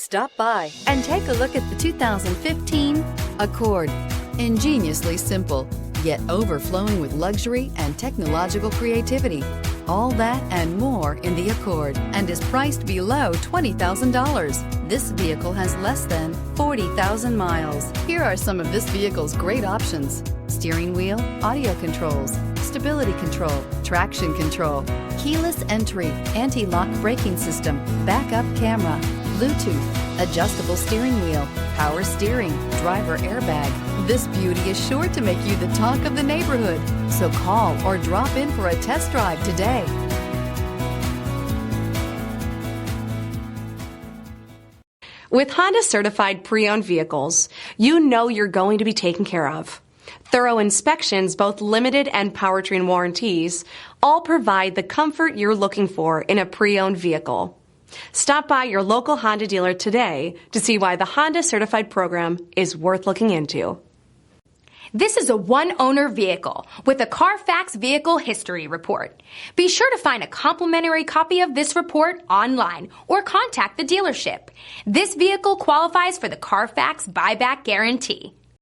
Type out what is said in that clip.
Stop by and take a look at the 2015 Accord. Ingeniously simple, yet overflowing with luxury and technological creativity. All that and more in the Accord, and is priced below $20,000. This vehicle has less than 40,000 miles. Here are some of this vehicle's great options: steering wheel audio controls, stability control, traction control, keyless entry, anti-lock braking system, backup camera, Bluetooth, adjustable steering wheel, power steering, driver airbag. This beauty is sure to make you the talk of the neighborhood. So call or drop in for a test drive today. With Honda certified pre-owned vehicles, you know you're going to be taken care of. Thorough inspections, both limited and powertrain warranties, all provide the comfort you're looking for in a pre-owned vehicle. Stop by your local Honda dealer today to see why the Honda certified program is worth looking into. This is a one-owner vehicle with a Carfax Vehicle History Report. Be sure to find a complimentary copy of this report online or contact the dealership. This vehicle qualifies for the Carfax Buyback Guarantee.